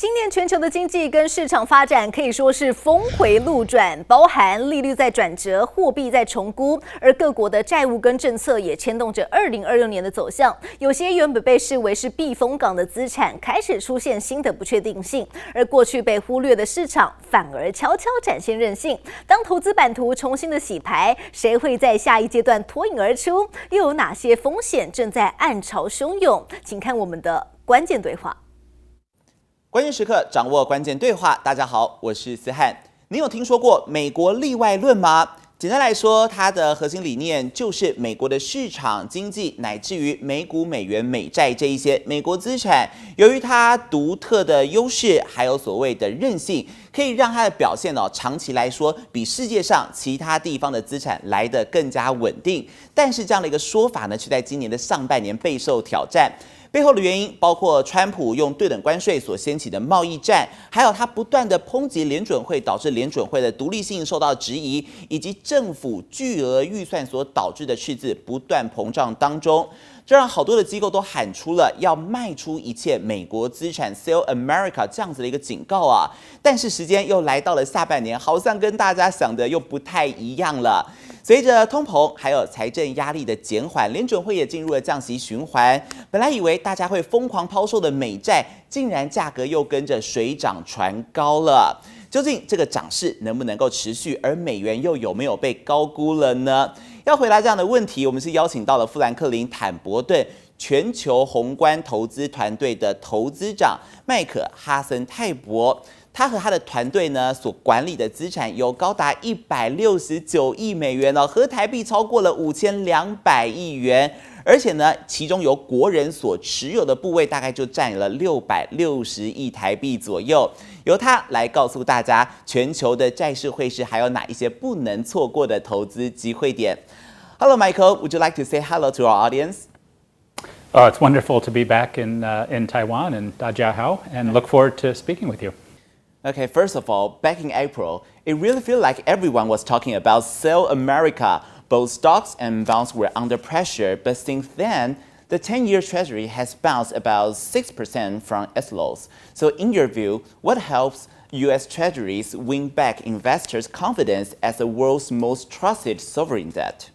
今年全球的经济跟市场发展可以说是峰回路转，包含利率在转折、货币在重估，而各国的债务跟政策也牵动着2026年的走向。有些原本被视为是避风港的资产开始出现新的不确定性，而过去被忽略的市场反而悄悄展现韧性。当投资版图重新的洗牌，谁会在下一阶段脱颖而出？又有哪些风险正在暗潮汹涌？请看我们的关键对话。关键时刻掌握关键对话。大家好，我是思翰。你有听说过美国例外论吗？简单来说，它的核心理念就是美国的市场经济，乃至于美股、美元、美债这一些美国资产，由于它独特的优势，还有所谓的韧性，可以让它的表现长期来说比世界上其他地方的资产来得更加稳定。但是这样的一个说法呢，却在今年的上半年备受挑战。背后的原因包括川普用对等关税所掀起的贸易战，还有他不断的抨击联准会，导致联准会的独立性受到质疑，以及政府巨额预算所导致的赤字不断膨胀当中，这让好多的机构都喊出了要卖出一切美国资产 ，Sell America 这样子的一个警告啊。但是时间又来到了下半年，好像跟大家想的又不太一样了。随着通膨还有财政压力的减缓，联准会也进入了降息循环。本来以为大家会疯狂抛售的美债，竟然价格又跟着水涨船高了。究竟这个涨势能不能够持续，而美元又有没有被高估了呢？要回答这样的问题，我们是邀请到了富兰克林坦博顿全球宏观投资团队的投资长麦克哈森泰博。他和他的团队呢所管理的资产有高达169亿美元哦，合台币超过了5200亿元，而且呢，其中由国人所持有的部位大概就占了660亿台币左右。由他来告诉大家，全球的债市汇市还有哪一些不能错过的投资机会点。Hello, Michael. Would you like to say hello to our audience? It's wonderful to be back in Taiwan and Dajiahao, and look forward to speaking with you. Okay, first of all, back in April, it really felt like everyone was talking about Sell America. Both stocks and bonds were under pressure, but since then, the 10-year Treasury has bounced about 6% from its lows. So in your view, what helps U.S. Treasuries win back investors' confidence as the world's most trusted sovereign debt?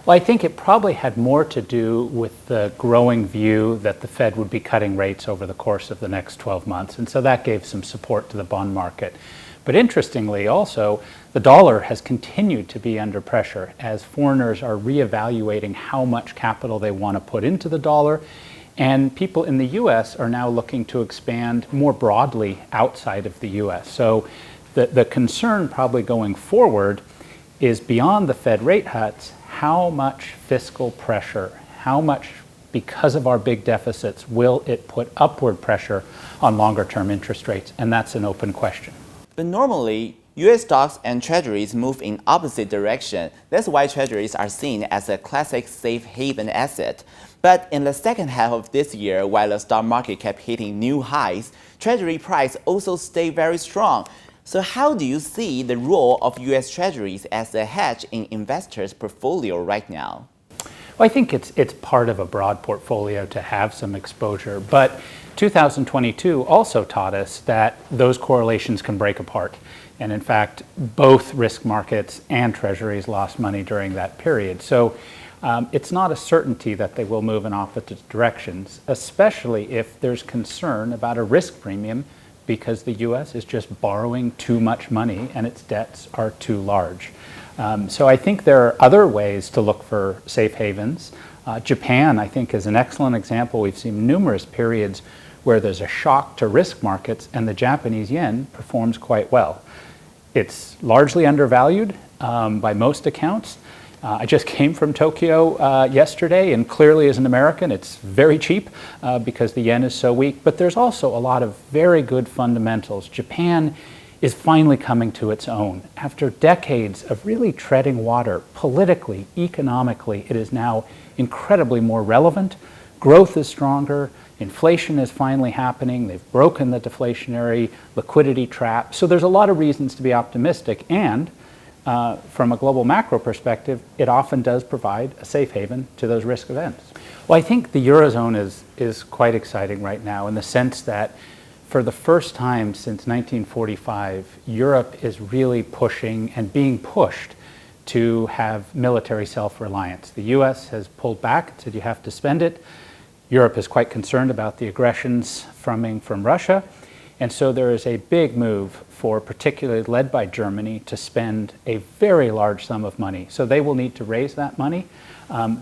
Well, I think it probably had more to do with the growing view that the Fed would be cutting rates over the course of the next 12 months, and so that gave some support to the bond market. But interestingly also, the dollar has continued to be under pressure as foreigners are reevaluating how much capital they want to put into the dollar, and people in the U.S. are now looking to expand more broadly outside of the U.S. So the concern probably going forward is beyond the Fed rate cuts, how much fiscal pressure, how much, because of our big deficits, will it put upward pressure on longer-term interest rates? And that's an open question. But normally, U.S. stocks and treasuries move in opposite direction. That's why treasuries are seen as a classic safe haven asset. But in the second half of this year, while the stock market kept hitting new highs, treasury price also stayed very strong. So how do you see the role of U.S. Treasuries as a hedge in investors' portfolio right now? Well, I think it's part of a broad portfolio to have some exposure, but 2022 also taught us that those correlations can break apart. And in fact, both risk markets and treasuries lost money during that period. So it's not a certainty that they will move in opposite directions, especially if there's concern about a risk premium because the U.S. is just borrowing too much money and its debts are too large. So I think there are other ways to look for safe havens. Japan, I think, is an excellent example. We've seen numerous periods where there's a shock to risk markets and the Japanese yen performs quite well. It's largely undervalued by most accounts. I just came from Tokyo yesterday, and clearly as an American, it's very cheap because the yen is so weak, but there's also a lot of very good fundamentals. Japan is finally coming to its own. After decades of really treading water, politically, economically, it is now incredibly more relevant. Growth is stronger, inflation is finally happening, they've broken the deflationary liquidity trap, so there's a lot of reasons to be optimistic, and from a global macro perspective, it often does provide a safe haven to those risk events. Well, I think the Eurozone is quite exciting right now in the sense that For the first time since 1945, Europe is really pushing and being pushed to have military self-reliance. The US has pulled back and said you have to spend it. Europe is quite concerned about the aggressions from Russia. And so there is a big move for, particularly led by Germany, to spend a very large sum of money. So they will need to raise that money.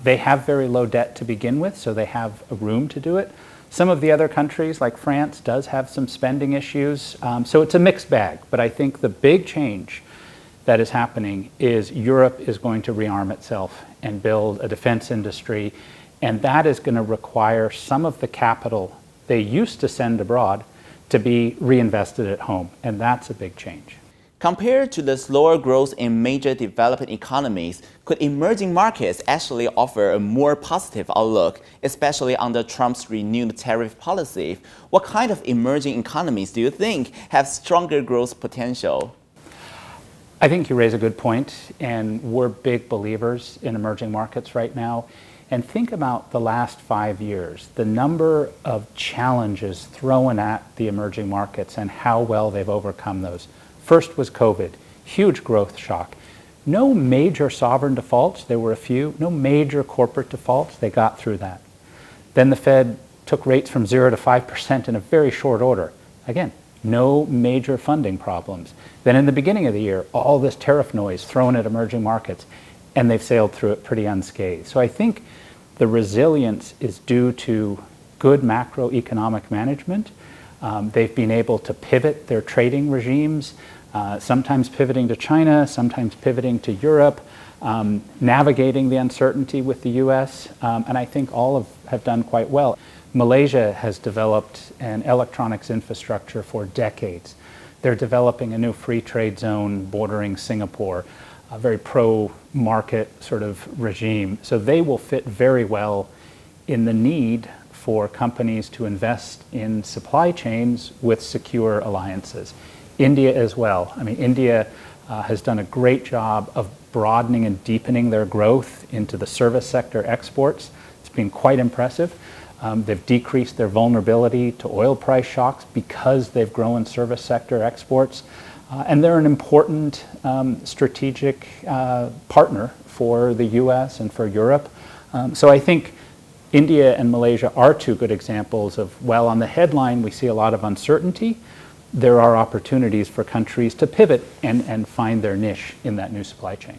They have very low debt to begin with, so they have a room to do it. Some of the other countries, like France, does have some spending issues. So it's a mixed bag. But I think the big change that is happening is Europe is going to rearm itself and build a defense industry. And that is going to require some of the capital they used to send abroad to be reinvested at home. And that's a big change. Compared to the slower growth in major developing economies, could emerging markets actually offer a more positive outlook, especially under Trump's renewed tariff policy? What kind of emerging economies do you think have stronger growth potential? I think you raise a good point, and we're big believers in emerging markets right now. And think about the last 5 years, the number of challenges thrown at the emerging markets and how well they've overcome those. First was COVID, huge growth shock. No major sovereign defaults, there were a few. No major corporate defaults, they got through that. Then the Fed took rates from 0 to 5% in a very short order. Again, no major funding problems. Then in the beginning of the year, all this tariff noise thrown at emerging markets, and they've sailed through it pretty unscathed. So I think the resilience is due to good macroeconomic management. They've been able to pivot their trading regimes, sometimes pivoting to China, sometimes pivoting to Europe, navigating the uncertainty with the US, and I think all have done quite well. Malaysia has developed an electronics infrastructure for decades. They're developing a new free trade zone bordering Singapore, a very pro-market sort of regime. So they will fit very well in the need for companies to invest in supply chains with secure alliances. India as well. I mean, India has done a great job of broadening and deepening their growth into the service sector exports. It's been quite impressive. They've decreased their vulnerability to oil price shocks because they've grown service sector exports. And they're an important strategic partner for the US and for Europe. So I think India and Malaysia are two good examples of, while on the headline we see a lot of uncertainty, there are opportunities for countries to pivot and find their niche in that new supply chain.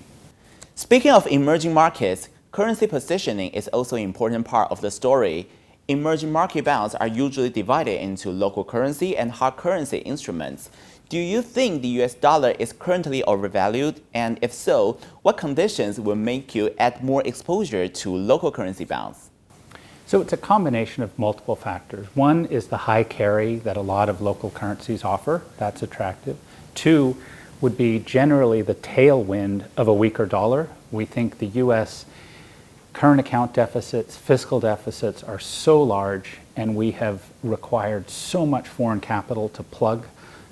Speaking of emerging markets, currency positioning is also an important part of the story. Emerging market bonds are usually divided into local currency and hard currency instruments. Do you think the US dollar is currently overvalued? And if so, what conditions will make you add more exposure to local currency bonds? So it's a combination of multiple factors. One is the high carry that a lot of local currencies offer. That's attractive. Two would be generally the tailwind of a weaker dollar. We think the US current account deficits, fiscal deficits are so large, and we have required so much foreign capital to plug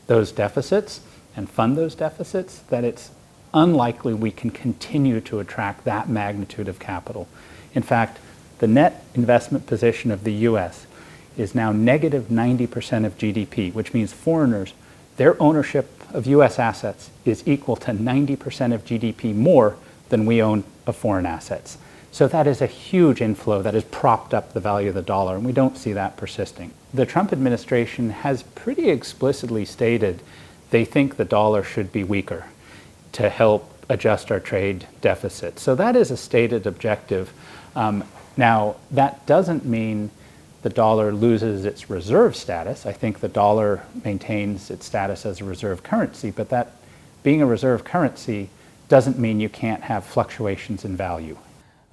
those deficits and fund those deficits that it's unlikely we can continue to attract that magnitude of capital. In fact, the net investment position of the US is now negative 90% of GDP, which means foreigners, their ownership of US assets is equal to 90% of GDP more than we own of foreign assets. So that is a huge inflow that has propped up the value of the dollar, and we don't see that persisting. The Trump administration has pretty explicitly stated they think the dollar should be weaker to help adjust our trade deficit. So that is a stated objective. Now, that doesn't mean the dollar loses its reserve status. I think the dollar maintains its status as a reserve currency, but that being a reserve currency doesn't mean you can't have fluctuations in value.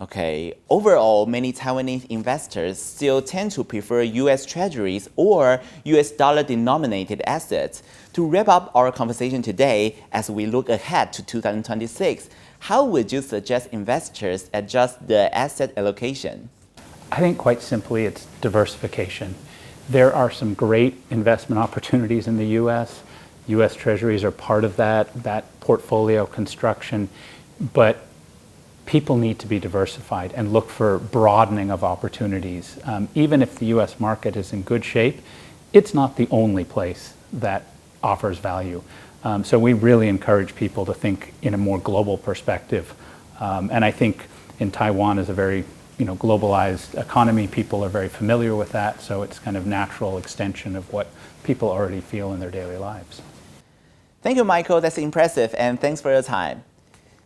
Okay, overall, many Taiwanese investors still tend to prefer US Treasuries or US dollar-denominated assets. To wrap up our conversation today, as we look ahead to 2026, how would you suggest investors adjust the asset allocation? I think quite simply it's diversification. There are some great investment opportunities in the US. US Treasuries are part of that portfolio construction, but people need to be diversified and look for broadening of opportunities. Even if the US market is in good shape, it's not the only place that offers value. So we really encourage people to think in a more global perspective. And I think in Taiwan is a very globalized economy. People are very familiar with that. So it's kind of natural extension of what people already feel in their daily lives. Thank you, Michael. That's impressive. And thanks for your time.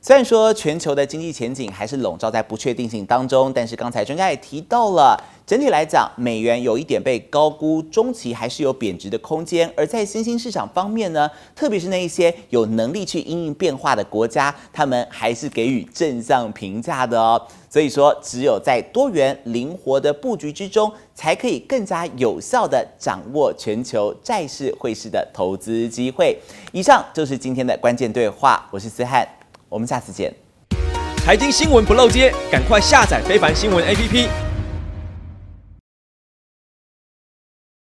虽然说全球的经济前景还是笼罩在不确定性当中，但是刚才专家也提到了，整体来讲，美元有一点被高估，中期还是有贬值的空间。而在新兴市场方面呢，特别是那一些有能力去因应变化的国家，他们还是给予正向评价的哦。所以说，只有在多元灵活的布局之中，才可以更加有效的掌握全球债市汇市的投资机会。以上就是今天的关键对话，我是思翰。我们下次见。财经新闻不漏接，赶快下载非凡新闻 APP，